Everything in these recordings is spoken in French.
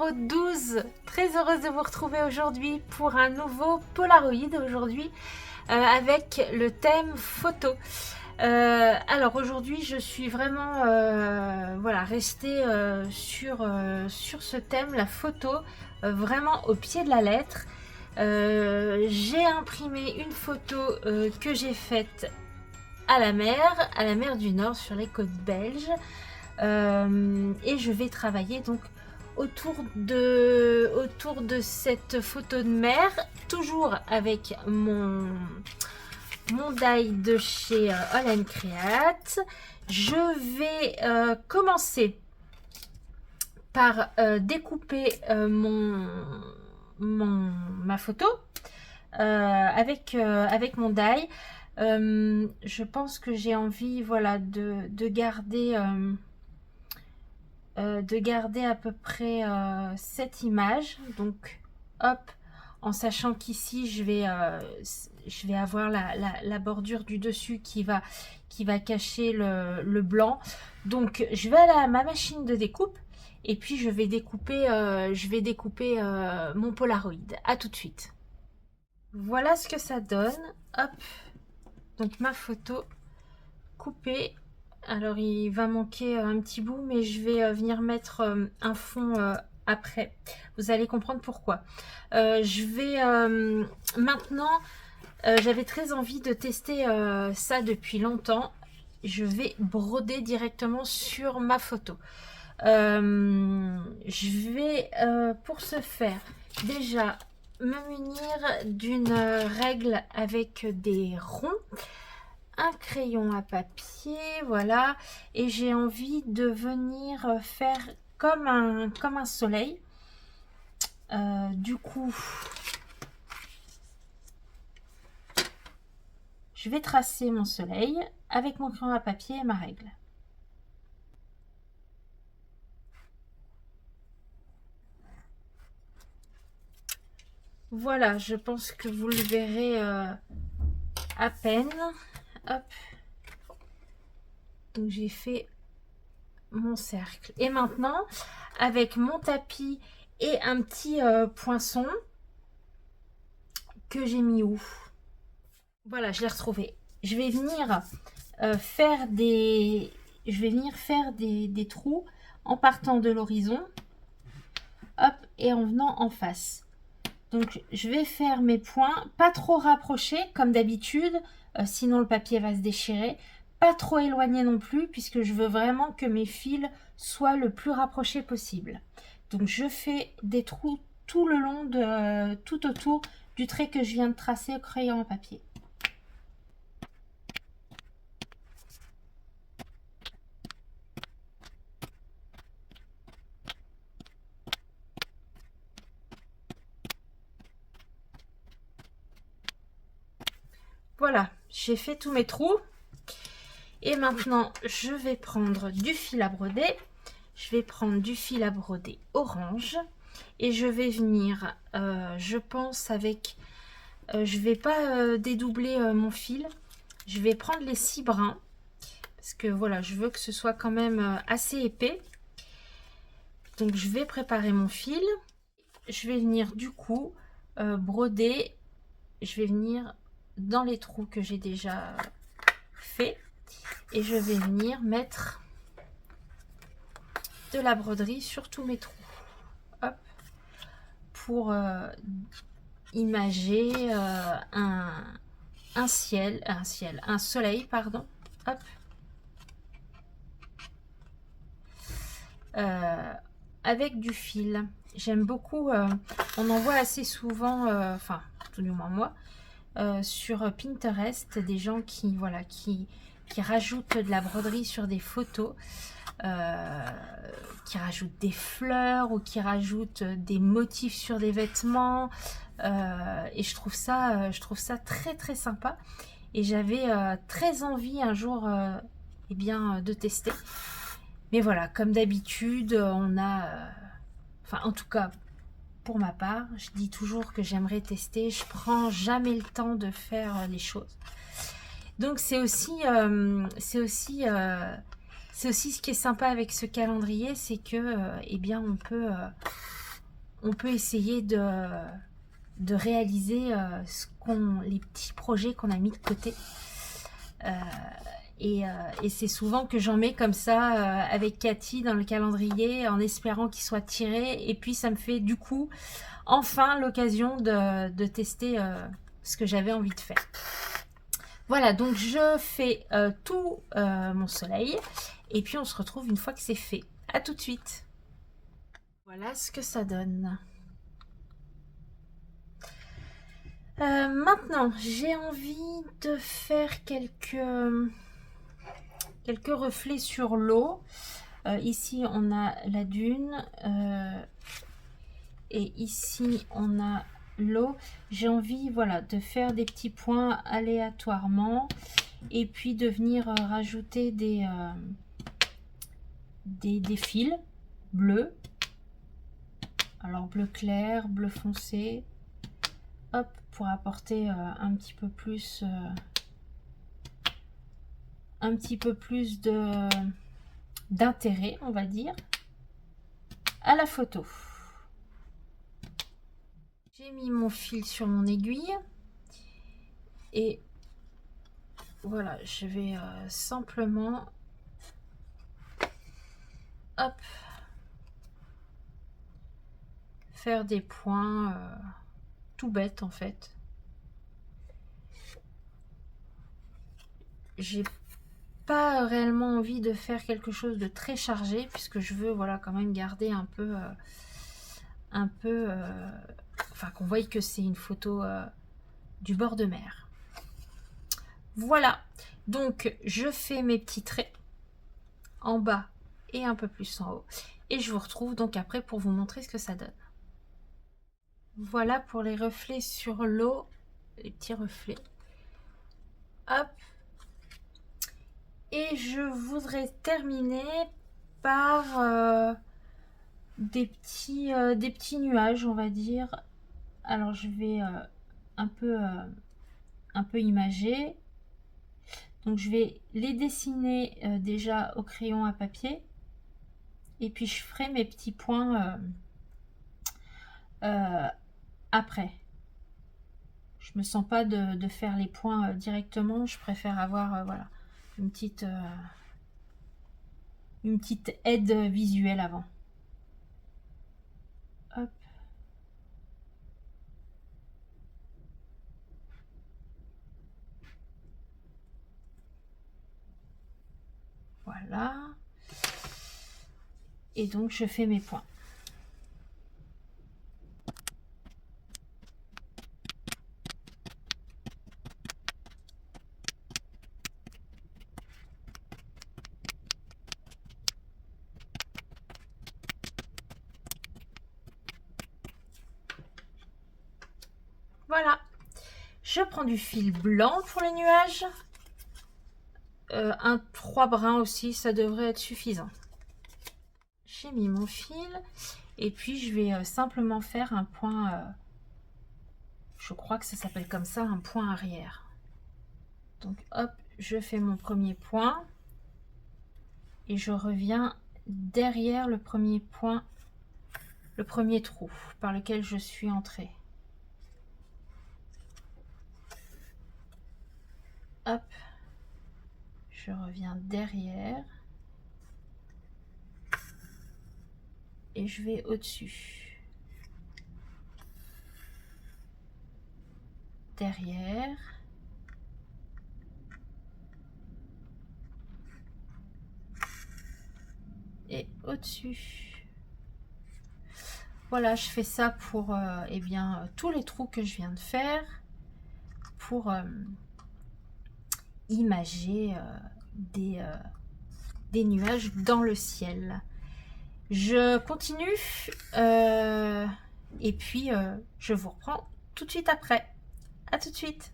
numéro 12. Très heureuse de vous retrouver aujourd'hui pour un nouveau Polaroid aujourd'hui avec le thème photo. Alors aujourd'hui je suis vraiment voilà, restée sur ce thème, la photo, vraiment au pied de la lettre. J'ai imprimé une photo que j'ai faite à la mer du Nord, sur les côtes belges. Et je vais travailler donc autour de cette photo de mer, toujours avec mon die de chez All & Create. Je vais commencer par découper ma photo avec mon die. Je pense que j'ai envie, voilà, de garder à peu près cette image. Donc hop, en sachant qu'ici je vais avoir la bordure du dessus qui va cacher le blanc. Donc je vais aller à ma machine de découpe et puis je vais découper mon Polaroid. À tout de suite. Voilà ce que ça donne. Hop, donc ma photo coupée. Alors il va manquer un petit bout, mais je vais venir mettre un fond après. Vous allez comprendre pourquoi. Je vais maintenant, j'avais très envie de tester ça depuis longtemps. Je vais broder directement sur ma photo. Je vais pour ce faire déjà me munir d'une règle avec des ronds, un crayon à papier, voilà, et j'ai envie de venir faire comme un soleil. Du coup, je vais tracer mon soleil avec mon crayon à papier et ma règle. Voilà, je pense que vous le verrez à peine. Hop. Donc j'ai fait mon cercle. Et maintenant, avec mon tapis et un petit poinçon que j'ai mis où? Voilà, je l'ai retrouvé. Je vais venir faire des trous en partant de l'horizon, hop, et en venant en face. Donc je vais faire mes points, pas trop rapprochés comme d'habitude, sinon le papier va se déchirer. Pas trop éloigné non plus, puisque je veux vraiment que mes fils soient le plus rapprochés possible. Donc je fais des trous tout le long tout autour du trait que je viens de tracer au crayon à papier. Voilà, j'ai fait tous mes trous. Et maintenant, je vais prendre du fil à broder. Je vais prendre du fil à broder orange. Et je vais venir, je pense, avec... je vais pas dédoubler mon fil. Je vais prendre les 6 brins. Parce que voilà, je veux que ce soit quand même assez épais. Donc je vais préparer mon fil. Je vais venir du coup broder. Je vais venir dans les trous que j'ai déjà fait. Et je vais venir mettre de la broderie sur tous mes trous. Hop. Pour imager un soleil, pardon. Hop. Avec du fil. J'aime beaucoup, on en voit assez souvent, enfin, tout du moins moi, sur Pinterest, des gens qui, voilà, qui rajoutent de la broderie sur des photos, qui rajoutent des fleurs ou qui rajoutent des motifs sur des vêtements, et je trouve ça très très sympa, et j'avais très envie un jour eh bien, de tester. Mais voilà, comme d'habitude, on a, enfin en tout cas pour ma part, je dis toujours que j'aimerais tester, je prends jamais le temps de faire les choses. Donc c'est aussi ce qui est sympa avec ce calendrier, c'est que eh bien on peut on peut essayer de réaliser les petits projets qu'on a mis de côté. Et c'est souvent que j'en mets comme ça avec Cathy dans le calendrier en espérant qu'il soit tiré. Et puis ça me fait du coup enfin l'occasion de tester ce que j'avais envie de faire. Voilà, donc je fais tout mon soleil et puis on se retrouve une fois que c'est fait. À tout de suite. Voilà ce que ça donne. Maintenant, j'ai envie de faire quelques reflets sur l'eau. Ici, on a la dune et ici, on a l'eau. J'ai envie, voilà, de faire des petits points aléatoirement et puis de venir rajouter des fils bleus. Alors, bleu clair, bleu foncé. Hop, pour apporter un petit peu plus d'intérêt, on va dire, à la photo. J'ai mis mon fil sur mon aiguille et voilà, je vais simplement hop, faire des points tout bêtes en fait. J'ai pas réellement envie de faire quelque chose de très chargé puisque je veux, voilà, quand même garder un peu enfin qu'on voie que c'est une photo du bord de mer. Voilà, donc je fais mes petits traits en bas et un peu plus en haut et je vous retrouve donc après pour vous montrer ce que ça donne. Voilà pour les reflets sur l'eau, les petits reflets. Hop. Et je voudrais terminer par des petits nuages, on va dire. Alors je vais un peu imager. Donc je vais les dessiner déjà au crayon à papier. Et puis je ferai mes petits points après. Je me sens pas de faire les points directement. Je préfère avoir voilà, une petite aide visuelle avant. Hop. Voilà. Et donc je fais mes points. Voilà. Je prends du fil blanc pour les nuages. Un 3 brins aussi, ça devrait être suffisant. J'ai mis mon fil et puis je vais simplement faire un point, je crois que ça s'appelle comme ça, un point arrière. Donc hop, je fais mon premier point et je reviens derrière le premier point, le premier trou par lequel je suis entrée. Hop, je reviens derrière et je vais au-dessus. Derrière. Et au-dessus. Voilà, je fais ça pour eh bien, tous les trous que je viens de faire pour imager des nuages dans le ciel. Je continue et puis je vous reprends tout de suite après. À tout de suite.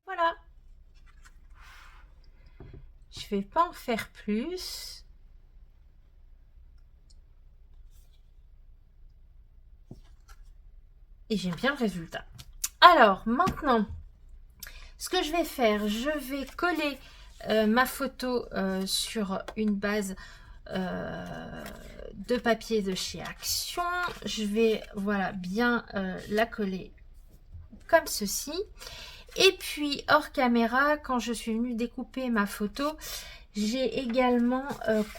Voilà. Je vais pas en faire plus. Et j'aime bien le résultat. Alors maintenant, ce que je vais faire, je vais coller ma photo sur une base de papier de chez Action. Je vais voilà bien la coller comme ceci. Et puis hors caméra, quand je suis venue découper ma photo, j'ai également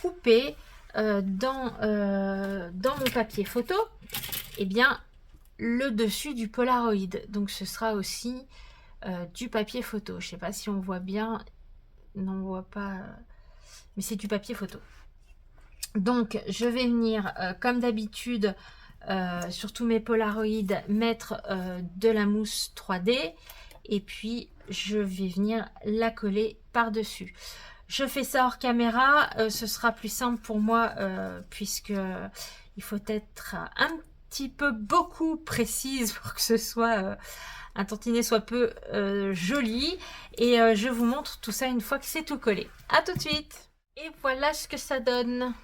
coupé dans mon papier photo eh bien, le dessus du Polaroid. Donc ce sera aussi du papier photo. Je ne sais pas si on voit bien. Non, on ne voit pas. Mais c'est du papier photo. Donc je vais venir, comme d'habitude, sur tous mes Polaroids, mettre de la mousse 3D. Et puis je vais venir la coller par-dessus. Je fais ça hors caméra, ce sera plus simple pour moi puisque il faut être un petit peu beaucoup précise pour que ce soit un tantinet soit peu joli. Et je vous montre tout ça une fois que c'est tout collé. À tout de suite. Et voilà ce que ça donne.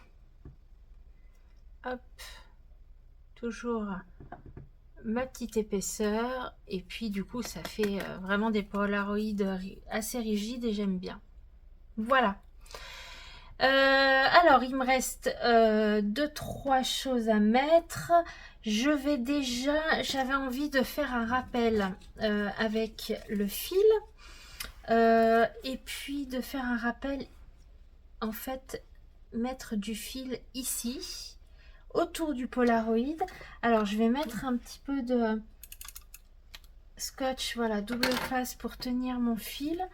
Hop, toujours ma petite épaisseur. Et puis du coup ça fait vraiment des Polaroids assez rigides et j'aime bien. Voilà. Alors, il me reste 2-3 choses à mettre. Je vais déjà... J'avais envie de faire un rappel avec le fil. Et puis de faire un rappel, en fait, mettre du fil ici, autour du Polaroid. Alors, je vais mettre un petit peu de scotch, voilà, double face pour tenir mon fil.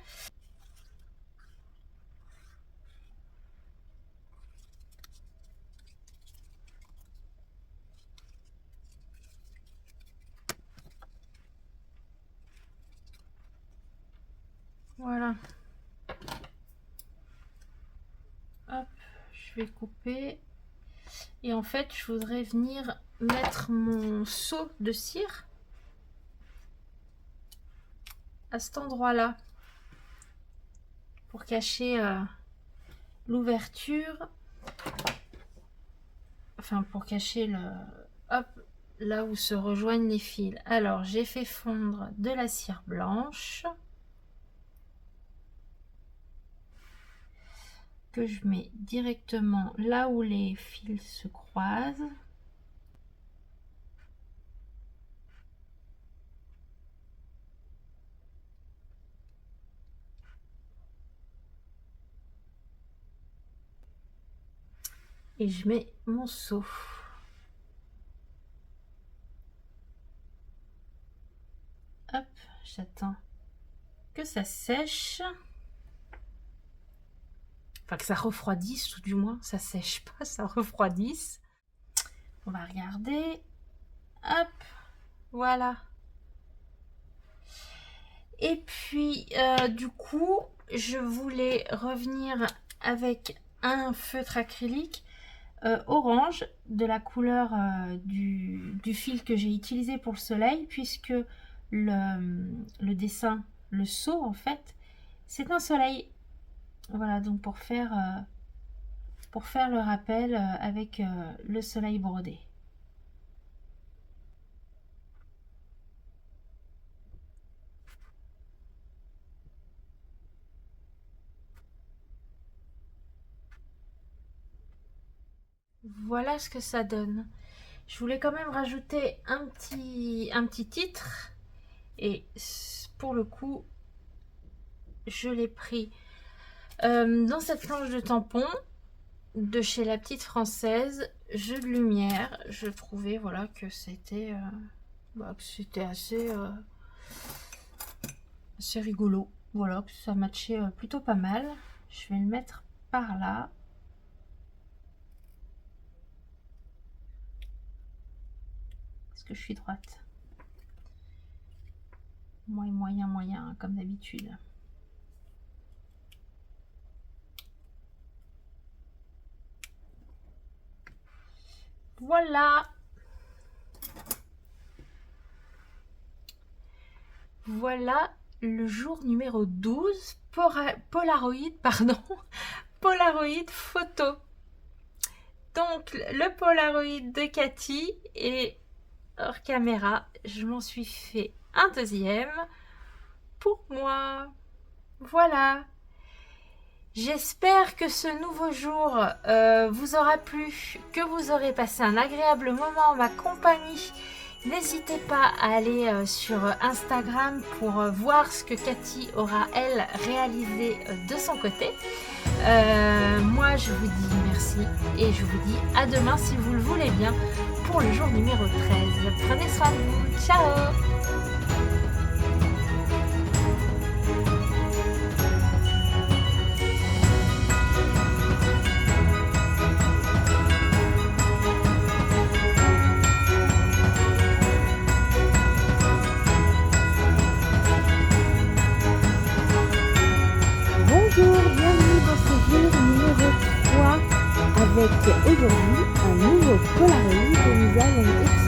Voilà. Hop, je vais couper. Et en fait, je voudrais venir mettre mon seau de cire à cet endroit-là pour cacher l'ouverture. Enfin, pour cacher le... Hop, là où se rejoignent les fils. Alors, j'ai fait fondre de la cire blanche que je mets directement là où les fils se croisent. Et je mets mon seau. Hop, j'attends que ça sèche. Enfin, que ça refroidisse, tout du moins. Ça sèche pas, ça refroidisse. On va regarder. Hop, voilà. Et puis, du coup, je voulais revenir avec un feutre acrylique orange de la couleur du fil que j'ai utilisé pour le soleil, puisque le dessin, le seau en fait, c'est un soleil. Voilà, donc pour faire le rappel avec le soleil brodé. Voilà ce que ça donne. Je voulais quand même rajouter un petit titre. Et pour le coup, je l'ai pris dans cette planche de tampon de chez La Petite Française, Jeu de lumière. Je trouvais voilà que c'était assez rigolo. Voilà, que ça matchait plutôt pas mal. Je vais le mettre par là. Est-ce que je suis droite? Moyen, comme d'habitude. Voilà. Voilà le jour numéro 12. Polaroid, pardon. Polaroid photo. Donc, le Polaroid de Cathy et hors caméra, je m'en suis fait un deuxième pour moi. Voilà. J'espère que ce nouveau jour vous aura plu, que vous aurez passé un agréable moment en ma compagnie. N'hésitez pas à aller sur Instagram pour voir ce que Cathy aura, elle, réalisé de son côté. Moi, je vous dis merci et je vous dis à demain si vous le voulez bien pour le jour numéro 13. Prenez soin de vous. Ciao! Bonjour, bienvenue dans ce jour numéro 3 avec aujourd'hui un nouveau Polaroid que nous allons